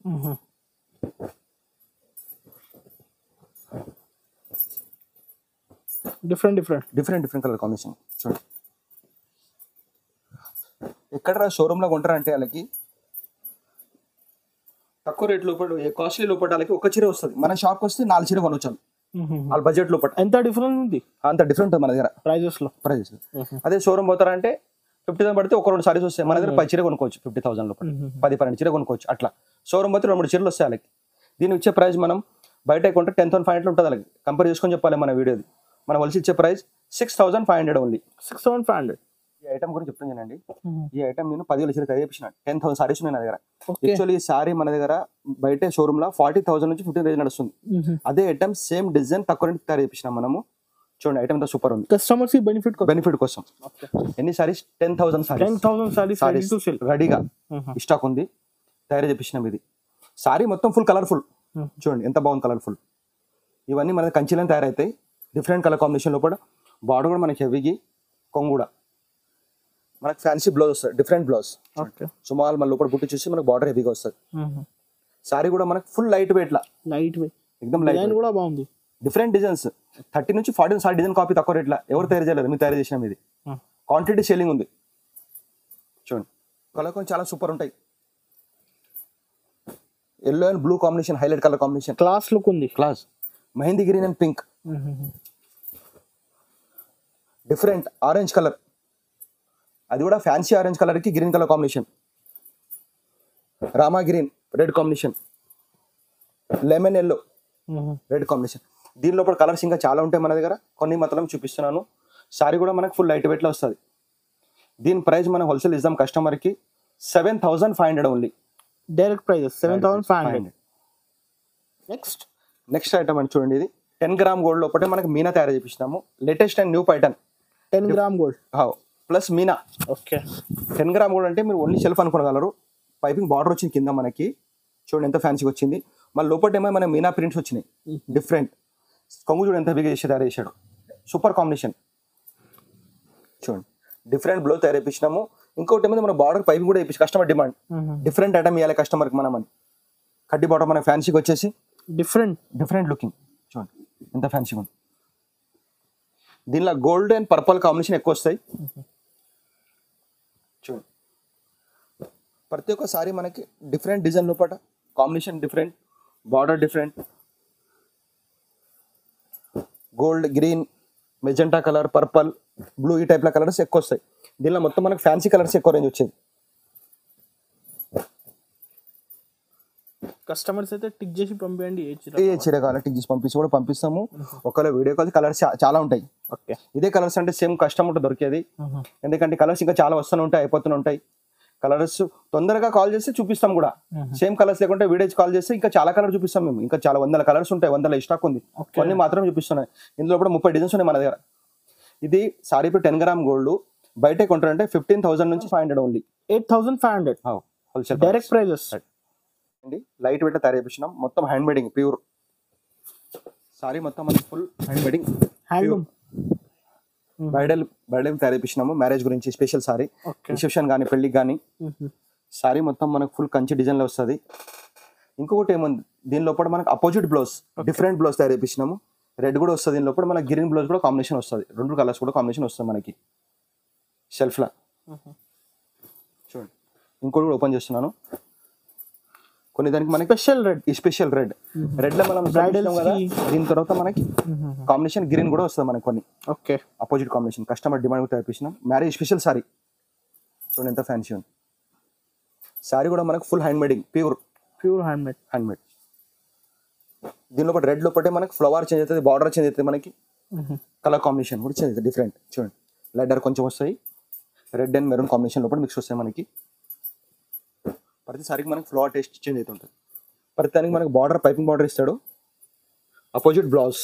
Different colour combination. చూడండి ఎక్కడ షోరూమ్ లో కొంటారంటే వాళ్ళకి తక్కువ రేట్ లోపల, కాస్ట్లీ లోపల వాళ్ళకి ఒక చీర వస్తుంది. మన షాప్ వస్తే 4 చీర కొనవచ్చు వాళ్ళ బడ్జెట్ లోపల. ఎంత డిఫరెంట్ ఉంది, అంత డిఫరెంట్ మన దగ్గర ప్రైజెస్. అదే షోరూమ్ పోతారంటే 50,000 పడితే ఒక 2 సారీస్ వస్తాయి. మన దగ్గర 10 చీర కొనుక్కోవచ్చు 50,000 లోపల, 10-12 చీర కొనుక్కోవచ్చు. అట్లా షోరూమ్ పోతే 2-3 చీరలు వస్తాయి వాళ్ళకి. దీని ఇచ్చే ప్రైస్ మనం బయట కొంటే 10,500 ఉంటుంది వాళ్ళకి. కంపేర్ చేసుకొని చెప్పాలి మన వీడియోది. మనం వలసి ఇచ్చే ప్రైస్ 6,500 ఓన్లీ. 6,500. ఈ ఐటమ్ గురించి చెప్తున్నానండి. ఈ ఐటమ్ నేను 10,000 చీర తయారు చేసిన 10,000 సారీస్ ఉన్నాయి నా దగ్గర. యాక్చువల్లీ ఈ సారీ మన దగ్గర బయట షోరూమ్ లో 40,000 నుంచి 15,000 నడుస్తుంది. అదే ఐటమ్ సేమ్ డిజైన్ తక్కువ రేట్ తయారు చేపించిన మనము. చూడండి ఐటమ్ తో సూపర్ ఉంది. కస్టమర్స్ కి బెనిఫిట్ కోసం ఎన్ని సారీస్, 10,000 సారీస్ రెడీగా స్టాక్ ఉంది, తయారు చేపించినాం. ఇది సారీ మొత్తం ఫుల్ కలర్ఫుల్. చూడండి ఎంత బాగుంది కలర్ఫుల్. ఇవన్నీ మన కంచిలో తయారైతాయి. డిఫరెంట్ కలర్ కాంబినేషన్ లోపల. బార్డర్ కూడా మనకి హెవీకి, కొంగు కూడా మనకి ఫ్యాన్సీ బ్లౌజ్ వస్తుంది, డిఫరెంట్ బ్లౌజ్. సుమారు మన లోపల బుట్టి చూసి మనకు బార్డర్ హెవీగా వస్తుంది. సారీ కూడా మనకి ఫుల్ లైట్ వెయిట్ ఎక్దమ్ లైట్ కూడా బాగుంది. డిఫరెంట్ డిజైన్స్ 30 నుంచి 40 సారీ డిజైన్ కాపీ తక్కువ రేట్లా ఎవరు తయారు చేయలేదు, మీరు తయారు చేసినాం. ఇది క్వాంటిటీ సేలింగ్ ఉంది. చూడండి కలర్ చాలా సూపర్ ఉంటాయి. Yellow and blue combination, highlight colour combination, class look ఉంది. క్లాస్ మెహందీ green and pink, different orange colour, అది కూడా ఫ్యాన్సీ ఆరెంజ్ కలర్ కి గ్రీన్ కలర్ కాంబినేషన్, రామా green red combination, lemon yellow red combination. దీనిలో కూడా కలర్స్ ఇంకా చాలా ఉంటాయి మన దగ్గర, కొన్ని మాత్రం చూపిస్తున్నాను. సారీ కూడా మనకు ఫుల్ లైట్ వెయిట్ లో వస్తుంది. దీని ప్రైస్ మనం హోల్సేల్ ఇద్దాం కస్టమర్ కి 7,500 only. Direct price 7,500. Next item అని చూడండి. ఇది 10 గ్రామ్ గోల్డ్ లోపల మనకి మీనా తయారు చేపిస్తున్నాము. Latest and new pattern 10 gram gold plus మీనా. ఓకే 10 గ్రామ్ గోల్డ్ అంటే మీరు ఓన్లీ షెల్ఫ్ అనుకోగలరు. పైపింగ్ బార్డర్ వచ్చింది కింద మనకి, చూడండి ఎంత ఫ్యాన్సీగా వచ్చింది. మళ్ళీ లోపల ఏమో మన మీనా ప్రింట్స్ వచ్చినాయి డిఫరెంట్. కొంగు చూడండి ఎంత బిగా చేసి తయారు చేశాడు, సూపర్ కాంబినేషన్. చూడండి డిఫరెంట్ బ్లౌజ్ తయారు చేయించినాము. ఇంకోటి ఏమైనా మన బార్డర్ పైపింగ్ కూడా వేయించి కస్టమర్ డిమాండ్. డిఫరెంట్ ఐటమ్ ఇవ్వాలి కస్టమర్కి మనం అని. కడ్డీ బార్డర్ మన ఫ్యాన్సీగా వచ్చేసి డిఫరెంట్ లుకింగ్. చూడండి ఎంత ఫ్యాన్సీగా ఉంది. దీనిలో గోల్డ్ అండ్ పర్పుల్ కాంబినేషన్ ఎక్కువ వస్తాయి. చూడండి ప్రతి ఒక్క సారీ మనకి డిఫరెంట్ డిజైన్ లోపల combination different, border different, gold, green, magenta colour, purple, blue ఈ టైప్ల కలర్స్ ఎక్కువ వస్తాయి. దీనిలో మొత్తం మనకి ఫ్యాన్సీ కలర్స్ ఎక్కువ రేంజ్ వచ్చేది. కస్టమర్స్ అయితే టిక్ చేసి పంపించండి ఏ చీర ఏ చీర కావాలి టిక్ చేసి పంపించి కూడా పంపిస్తాము. ఒకవేళ వీడియో కాల్ కలర్స్ చాలా ఉంటాయి. ఓకే ఇదే కలర్స్ అంటే సేమ్ కస్టమర్ దొరికేది, ఎందుకంటే కలర్స్ ఇంకా చాలా వస్తూనే ఉంటాయి, అయిపోతూనే ఉంటాయి. కలర్స్ తొందరగా కాల్ చేస్తే చూపిస్తాం కూడా. సేమ్ కలర్స్ లేకుంటే వీడియోస్ కాల్ చేస్తే ఇంకా చాలా కలర్ చూపిస్తాం మేము. ఇంకా చాలా 100 కలర్స్ ఉంటాయి, 100 స్టాక్ ఉంది. కొన్ని మాత్రం చూపిస్తున్నాయి. ఇందులో కూడా 30 డిజైన్స్ ఉన్నాయి మన దగ్గర. ఇది సారీ ఇప్పుడు 10 గ్రామ్ గోల్డ్ బయట కొంటారంటే 15,000 నుంచి 500 ఓన్లీ. 8,500 హోల్సేల్ డైరెక్ట్ ప్రైజెస్ అండి. లైట్ వెయిట్ తయారు చేపించినాం, మొత్తం హ్యాండ్ మేడింగ్ ప్యూర్. సారీ మొత్తం మనకి full hand made in handloom bridal తయారు చేపించినాము. మ్యారేజ్ గురించి స్పెషల్ సారీ, రిసెప్షన్ కానీ పెళ్లికి కానీ. సారీ మొత్తం మనకు ఫుల్ కంచి డిజైన్ లో వస్తుంది. ఇంకొకటి ఏముంది దీని లోపల మనకు అపోజిట్ బ్లౌజ్, డిఫరెంట్ బ్లౌజ్ తయారు చేపించినాము. రెడ్ కూడా వస్తుంది దీని లోపల, మనకి గ్రీన్ బ్లౌజ్ కూడా కాంబినేషన్ వస్తుంది. 2 కలర్స్ కూడా కాంబినేషన్ వస్తుంది మనకి షెల్ఫ్ లా. చూడండి ఇంకోటి కూడా ఓపెన్ చేస్తున్నాను. కొన్ని దానికి మనకి స్పెషల్ రెడ్ లో మనం బ్రైడల్ కదా. దీని తర్వాత మనకి కాంబినేషన్ గ్రీన్ కూడా వస్తుంది మనకి కొన్ని. Okay opposite combination customer demand తయారు చేసినాం. మ్యారేజ్ స్పెషల్ సారీ చూడండి ఎంత ఫ్యాన్సీ ఉంది. సారీ కూడా మనకు full hand made in pure hand made. దీని లోపల రెడ్ లోపల మనకి ఫ్లవర్ చేంజ్ అవుతుంది, బార్డర్ చేంజ్ అవుతుంది, మనకి కలర్ కాంబినేషన్ కూడా చేంజ్ అవుతుంది. డిఫరెంట్ చూడండి లైటర్ కొంచెం వస్తాయి, రెడ్ అండ్ మెరూన్ కాంబినేషన్ లోపల మిక్స్ వస్తాయి మనకి. ప్రతిసారికి మనకి ఫ్లవర్ టేస్ట్ చేంజ్ అవుతుంటుంది. ప్రతిదానికి మనకి బార్డర్ పైపింగ్ బార్డర్ ఇస్తాడు, అపోజిట్ బ్లౌజ్.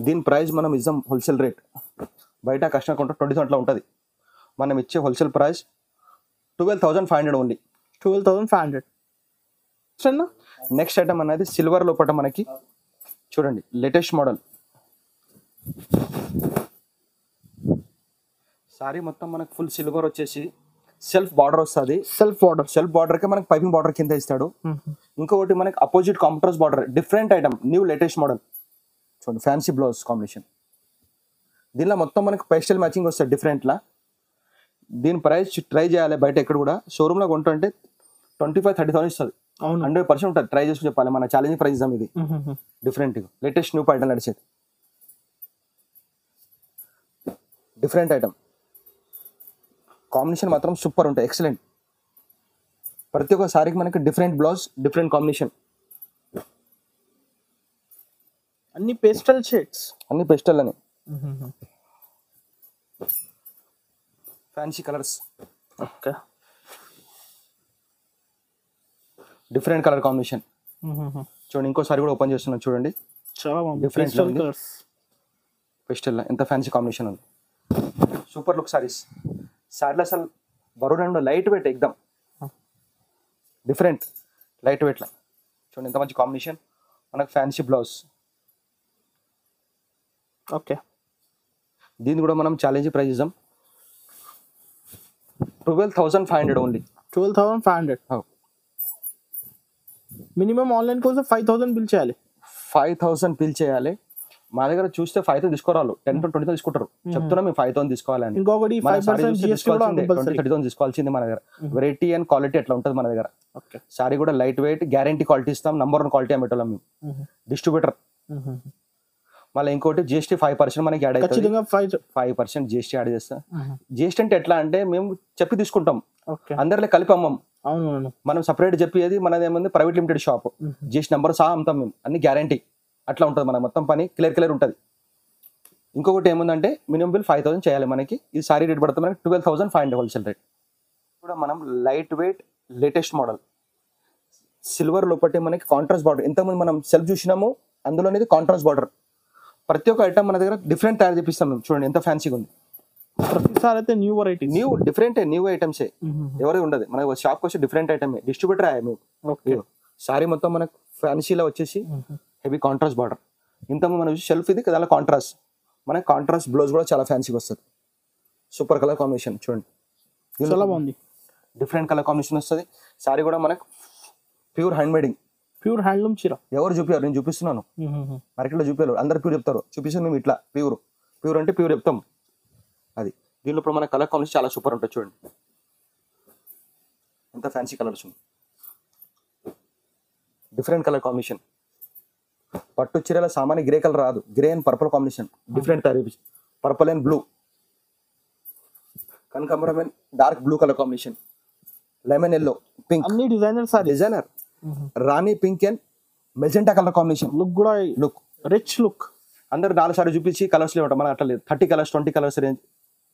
దీని ప్రైస్ మనం ఇస్తాం హోల్సేల్ రేట్. బయట కస్టమర్ కొంటే 20,000 ఉంటుంది. మనం ఇచ్చే wholesale price 12,500 only. 12,500. Next item అనేది సిల్వర్ లోపల మనకి చూడండి లేటెస్ట్ మోడల్. సారీ మొత్తం మనకి ఫుల్ సిల్వర్ వచ్చేసి సెల్ఫ్ బార్డర్ వస్తుంది. సెల్ఫ్ బార్డర్ కి మనకి పైపింగ్ బార్డర్ కింద ఇస్తాడు. ఇంకొకటి మనకి opposite contrast border, different item, new latest model. చూడండి ఫ్యాన్సీ బ్లౌజ్ కాంబినేషన్. దీనిలో మొత్తం మనకి పేస్టల్ మ్యాచింగ్ వస్తుంది డిఫరెంట్ లా. దీని ప్రైస్ ట్రై చేయాలి. బయట ఎక్కడ కూడా షోరూమ్ లో కొంటుంటే 25,000-30,000 ఇస్తుంది. 100% ఉంటుంది. ట్రై చేసి చెప్పాలి, మన ఛాలెంజింగ్ ప్రైస్ ఇది. డిఫరెంట్ లేటెస్ట్ న్యూ ఐటమ్ నడిచేది, డిఫరెంట్ ఐటమ్. కాంబినేషన్ మాత్రం సూపర్ ఉంటాయి, ఎక్సలెంట్. ప్రతి ఒక్క సారీకి మనకి డిఫరెంట్ బ్లౌజ్, డిఫరెంట్ కాంబినేషన్. అన్ని పేస్టల్ షేడ్స్, అన్ని పేస్టల్ అని fancy colours. Okay different colour combination. చూడండి ఇంకోసారి కూడా ఓపెన్ చేస్తున్నాను చూడండి. చాలా బాగుంది. డిఫరెంట్ కలర్స్ పేస్టల్ ఎంత ఫ్యాన్సీ కాంబినేషన్ ఉంది. Super look saris. సారీలో అసలు బరువు రెండు లైట్ వెయిట్ ఎగ్దమ్ డిఫరెంట్ లైట్ వెయిట్ లా. చూడండి ఎంత మంచి కాంబినేషన్. మనకు ఫ్యాన్సీ బ్లౌజ్. ఓకే దీన్ని కూడా మనం ఛాలెంజ్ ప్రైస్ ఇద్దాం 12,500 ఓన్లీ. 12,500. మినిమం ఆన్లైన్ కోసం 5,000 బిల్ చేయాలి. 5,000 బిల్ చేయాలి. మా దగ్గర చూస్తే 5,000 తీసుకోరాలు, 10,000-20,000 తీసుకుంటారు. చెప్తున్నా మేము 5,000 తీసుకోవాలని. ఇంకొకటి 5% GST కూడా 20,000-30,000 తీసుకోవాల్సింది మన దగ్గర. వెరైటీ అండ్ క్వాలిటీ ఎట్లా ఉంటుంది మన దగ్గర. సారీ కూడా లైట్ వెయిట్, గ్యారంటీ క్వాలిటీ ఇస్తాం. నంబర్ 1 క్వాలిటీ అమ్మేటోళ్ళం మేము, డిస్ట్రిబ్యూటర్. మళ్ళీ ఇంకోటి GST 5% మనకి యాడ్ అవుతుంది. 5% GST యాడ్ చేస్తాం. GST అంటే ఎట్లా అంటే మేము చెప్పి తీసుకుంటాం, అందరిలో కలిపి అమ్మం. మనం సపరేట్ చెప్పేది మనది ఏముంది, private limited shop. GST number సహా అమ్ముతాం మేము, అన్ని గ్యారంటీ. అట్లా ఉంటుంది మన మొత్తం పని, క్లియర్ ఉంటుంది. ఇంకొకటి ఏముందంటే మినిమం బిల్ 5,000 చేయాలి మనకి. ఈ సారీ రేట్ పడుతుంది మనకి 12,500 హోల్సేల్ రేట్. కూడా మనం light weight latest model silver లోపటి మనకి కాంట్రాస్ట్ బార్డర్. ఇంతకుముందు మనం సెల్ఫ్ చూసినాము, అందులో అనేది కాంట్రాస్ట్ బార్డర్. ప్రతి ఒక్క ఐటమ్ మన దగ్గర డిఫరెంట్ తయారు చేపిస్తాం మేము. చూడండి ఎంత ఫ్యాన్సీగా ఉంది. ప్రతిసారి అయితే న్యూ వెరైటీ, న్యూ ఐటమ్సే. ఎవరు ఉండదు మన షాప్కి వచ్చి డిఫరెంట్ ఐటమ్ డిస్ట్రిబ్యూటర్ అయ్యా మేము. సారీ మొత్తం మనకు ఫ్యాన్సీలో వచ్చేసి హెవీ కాంట్రాస్ట్ బార్డర్. ఇంతకుముందు మనం షెల్ఫ్ ఇది కదా కాంట్రాస్ట్. మనకి కాంట్రాస్ట్ బ్లౌజ్ కూడా చాలా ఫ్యాన్సీగా వస్తుంది. సూపర్ కలర్ కాంబినేషన్ చూడండి, చాలా బాగుంది. డిఫరెంట్ కలర్ కాంబినేషన్ వస్తుంది. సారీ కూడా మనకు pure hand made in, pure handloom చీర. ఎవరు చూపారు, నేను చూపిస్తున్నాను. మార్కెట్లో చూపారు, అందరు ప్యూర్ చెప్తారు. చూపిస్తాను మేము ఇట్లా ప్యూర్ అంటే ప్యూర్ చెప్తాం. అది దీనిలో ఇప్పుడు మన కలర్ కాంబినేషన్ చాలా సూపర్ ఉంటుంది. చూడండి ఎంత ఫ్యాన్సీ కలర్స్ ఉంది, డిఫరెంట్ కలర్ కాంబినేషన్. పట్టు చీరల సామాన్య గ్రే కలర్ రాదు, grey and purple combination different తయారు. పర్పుల్ అండ్ బ్లూ, కనకాంబరం and dark blue colour combination. Lemon yellow, pink, అన్ని డిజైనర్ సారీస్. డిజైనర్ రాణి pink and magenta colour combination. Look కూడా లుక్ రిచ్ లుక్. అందరు 4 సారీ చూపించి కలర్స్ లేవట, మన అట్లా లేదు. 30 కలర్స్ 20 కలర్స్ రేంజ్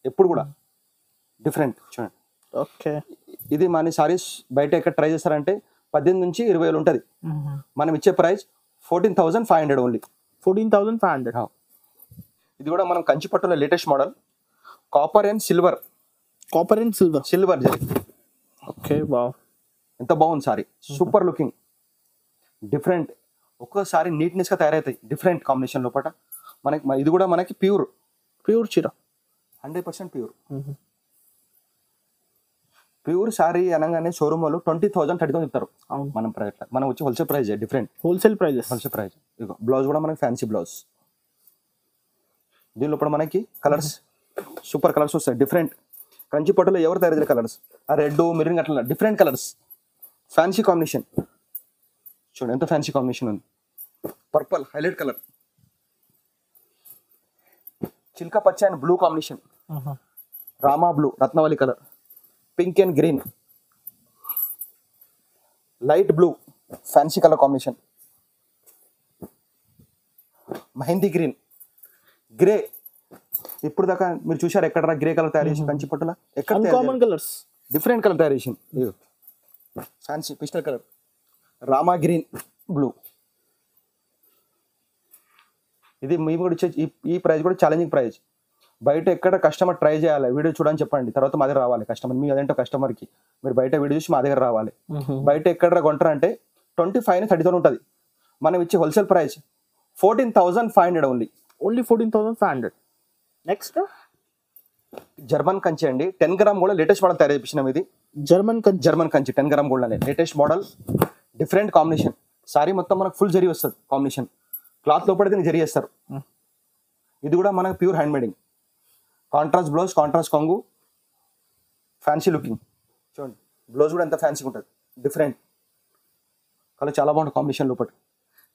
ఎప్పుడు కూడా డిఫరెంట్. చూడండి ఓకే, ఇది మన సారీస్ బయట ఎక్కడ ట్రై చేస్తారంటే 18 నుంచి 20 వేలు ఉంటుంది. మనం ఇచ్చే ప్రైస్ 14,500 ఓన్లీ. 14,500. ఇది కూడా మనం కంచి పట్టులో latest model, copper and silver. Copper and silver. Silver zari. Okay wow, ఎంత బాగుంది సారీ, సూపర్ లుకింగ్, డిఫరెంట్. ఒక్కోసారి నీట్నెస్ గా తయారవుతాయి డిఫరెంట్ కాంబినేషన్ లోపల. మనకి ఇది కూడా మనకి ప్యూర్ చీర 100% ప్యూర్ సారీ అనగానే షోరూమ్ వాళ్ళు 20,000 30,000 చెప్తారు. మనం ప్రైస్ మనం వచ్చి wholesale price different, wholesale prices. Wholesale price. ఇదిగో బ్లౌజ్ కూడా మనకి ఫ్యాన్సీ బ్లౌజ్. దీని లోపల మనకి కలర్స్ సూపర్ కలర్స్ వస్తాయి డిఫరెంట్. కంచి పట్టులో ఎవరు తయారు చేసే కలర్స్, ఆ రెడ్ మిరిన్ అట్లా డిఫరెంట్ కలర్స్, ఫ్యాన్సీ కాంబినేషన్. చూడండి ఎంత ఫ్యాన్సీ కాంబినేషన్ ఉంది. పర్పల్ హైలైట్ కలర్, చిల్కా పచ్చ అండ్ బ్లూ కాంబినేషన్, రామా బ్లూ రత్నవళి colour, pink and green, light blue fancy colour combination, మెహందీ గ్రీన్, గ్రే. ఇప్పుడు దాకా మీరు చూసారు ఎక్కడ గ్రే కలర్ తయారు చేసి కంచి పట్టుల ఎక్కడ కామన్ కలర్స్, డిఫరెంట్ కలర్ తయారు చేసింది. Fancy pistol colour, Rama green, blue. ఇది మేము కూడా ఇచ్చే ఈ ప్రైస్ కూడా ఛాలెంజింగ్ ప్రైస్. బయట ఎక్కడ కస్టమర్ ట్రై చేయాలి, వీడియో చూడని చెప్పండి, తర్వాత మా దగ్గర రావాలి కస్టమర్. మీ అదేంటో కస్టమర్కి మీరు బయట వీడియో చూసి మా దగ్గర రావాలి. బయట ఎక్కడ కొంటారంటే 25,000 30,000 ఉంటుంది. మనం ఇచ్చే wholesale price 14,500 only. 14,500. Next German Kanchi అండి, 10 గ్రామ్ కూడా లేటెస్ట్ మోడల్ తయారు చేపించినాం. ఇది జర్మన్ కంచి 10 గ్రామ్ గోల్డ్ అనే latest model, different combination. Sorry మొత్తం మనకు ఫుల్ జరీ వస్తుంది కాంబినేషన్, క్లాత్ లోపల దీన్ని జరీ చేస్తారు. ఇది కూడా మనకు pure hand made in, contrast blouse, contrast కొంగు, ఫ్యాన్సీ లుకింగ్. చూడండి బ్లౌజ్ కూడా ఎంత ఫ్యాన్సీగా ఉంటుంది, డిఫరెంట్ కలర్, చాలా బాగుంటుంది కాంబినేషన్ లోపల.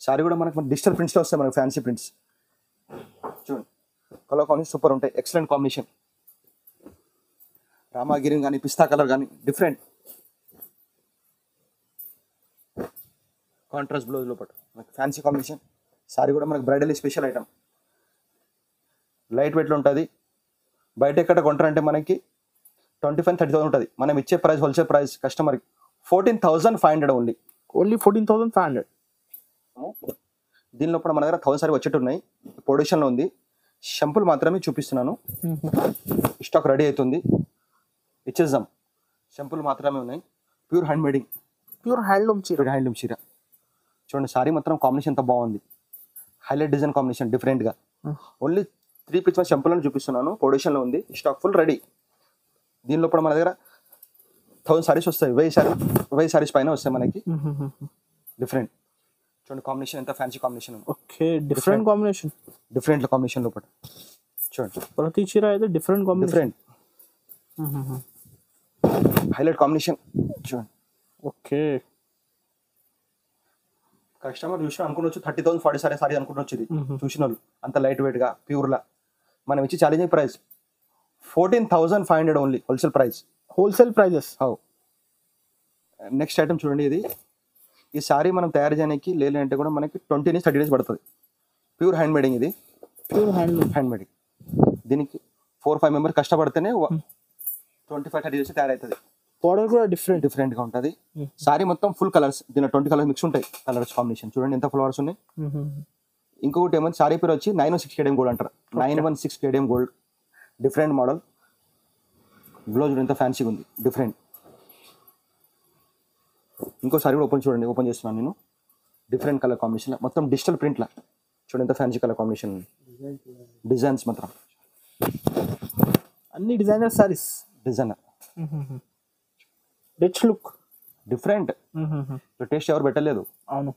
సారీ కూడా మనకు డిజిటల్ ప్రింట్స్లో వస్తాయి, మనకు ఫ్యాన్సీ ప్రింట్స్. చూడండి కలర్ కాంబినేషన్ సూపర్ ఉంటాయి, ఎక్సలెంట్ కాంబినేషన్. రామా గ్రీన్ కానీ పిస్తా కలర్ కానీ డిఫరెంట్ కాంట్రాస్ట్ బ్లౌజ్ లోపల మనకి ఫ్యాన్సీ కాంబినేషన్. సారీ కూడా మనకి బ్రైడల్ స్పెషల్ ఐటమ్, లైట్ వెయిట్లో ఉంటుంది. బయట ఎక్కడ కొంటారంటే మనకి 25,000 30,000 ఉంటుంది. మనం ఇచ్చే ప్రైస్ హోల్సేల్ ప్రైస్ కస్టమర్కి 14,500 ఓన్లీ. 14,500. దీని లోపల మన దగ్గర 1000 సారీ వచ్చేట్టు ఉన్నాయి, ప్రొడక్షన్లో ఉంది. షంపుల్ మాత్రమే చూపిస్తున్నాను, స్టాక్ రెడీ అవుతుంది, ఇచ్చేద్దాం. షంపుల్ మాత్రమే ఉన్నాయి, pure hand made in, pure handloom చీర. చూడండి సారీ మొత్తం కాంబినేషన్ ఎంత బాగుంది, హైలైట్ డిజైన్ కాంబినేషన్ డిఫరెంట్గా. ఓన్లీ 3 పిక్స్ షంపుల్ని చూపిస్తున్నాను, ప్రొడక్షన్లో ఉంది, స్టాక్ ఫుల్ రెడీ. దీని లోపల మన దగ్గర 1000 సారీస్ వస్తాయి, 1000 సారీస్ పైన వస్తాయి మనకి. డిఫరెంట్ చూడండి కాంబినేషన్ ఎంత ఫ్యాన్సీ కాంబినేషన్ ఉంది. ఓకే, డిఫరెంట్ కాంబినేషన్ లోపల చూడండి ప్రతి చీర అయితే డిఫరెంట్ హైలైట్ కాంబినేషన్. చూడండి ఓకే, కస్టమర్ చూసిన అనుకున్నొచ్చు 30,000 40 సారీ అనుకున్నొచ్చు. ఇది చూసిన వాళ్ళు అంత లైట్ వెయిట్ గా ప్యూర్ లా మనం ఇచ్చి challenging price 14,500 only, wholesale prices. Next item చూడండి, ఈ సారీ మనం తయారు చేయడానికి లేదంటే కూడా మనకి 20 నుంచి 30 డేస్ పడుతుంది. ప్యూర్ హ్యాండ్ మేడింగ్, ఇది ప్యూర్ హ్యాండ్ మేడింగ్. దీనికి 4-5 మెంబర్స్ కష్టపడితేనే 25-30 డేస్ తయారవుతుంది. పౌడర్ కూడా డిఫరెంట్ గా ఉంటుంది. సారీ మొత్తం ఫుల్ కలర్స్, దీని 20 కలర్స్ మిక్స్ ఉంటాయి. కలర్స్ కాంబినేషన్ చూడండి ఎంత ఫ్లవర్స్ ఉన్నాయి. ఇంకొకటి ఏమంటే సారీ పేరు వచ్చి 916 KDM గోల్డ్ అంటారు. 916 KDM gold, different model. Blouse ఎంత ఫ్యాన్సీగా ఉంది, డిఫరెంట్. ఇంకో సారీ కూడా ఓపెన్ చేస్తున్నాను నేను, డిఫరెంట్ కలర్ కాంబినేషన్, మొత్తం డిజిటల్ ప్రింట్లా. చూడండి ఎంత ఫ్యాన్సీ కలర్ కాంబినేషన్ ఉంది, డిజైన్స్ మాత్రం అన్ని designer saris, designer rich look, different. Taste ఎవరు పెట్టలేదు. అవును,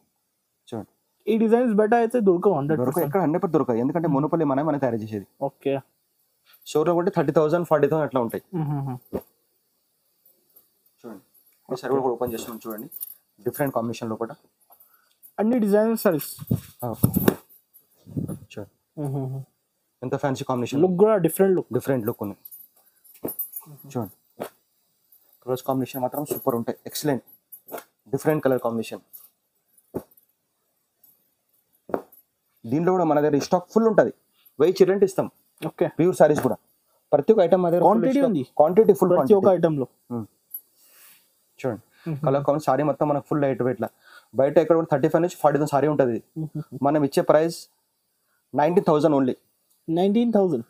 చూడండి ఈ డిజైన్స్ బెటర్ అయితే దొరకవు, 100% ఎక్కడ 100% దొరకదు. ఎందుకంటే మొనోపల్లి మనం తయారు చేసేది. ఓకే, షోరూమ్ అంటే 30,000 40,000 అట్లా ఉంటాయి. చూడండి ఈ సారీ కూడా ఓపెన్ చేస్తున్నాం, చూడండి డిఫరెంట్ కాంబినేషన్ లోపల అన్ని డిజైనర్ సారీస్. చూడండి ఎంత ఫ్యాన్సీ కాంబినేషన్, లుక్ కూడా డిఫరెంట్ లుక్ ఉంది. చూడండి కలర్స్ కాంబినేషన్ మాత్రం సూపర్ ఉంటాయి, ఎక్సలెంట్ డిఫరెంట్ కలర్ కాంబినేషన్. దీంట్లో కూడా మన దగ్గర స్టాక్ ఫుల్ ఉంటుంది, 1000 చీరలు ఇస్తాం. ఓకే, ప్యూర్ సారీస్ కూడా ప్రతి ఒక్క ఐటమ్ మా దగ్గర క్వాంటిటీ ఉంది, క్వాంటిటీ ఫుల్ ప్రతి ఒక్క ఐటమ్ లో. చూడండి కలర్ కాంబినేషన్ సారీ మొత్తం మనకు ఫుల్ లైట్ వెయిట్ లా. బయట ఎక్కడ కూడా 35 నుంచి 40,000 సారీ ఉంటుంది. మనం ఇచ్చే ప్రైస్ 19,000 ఓన్లీ. 19,000.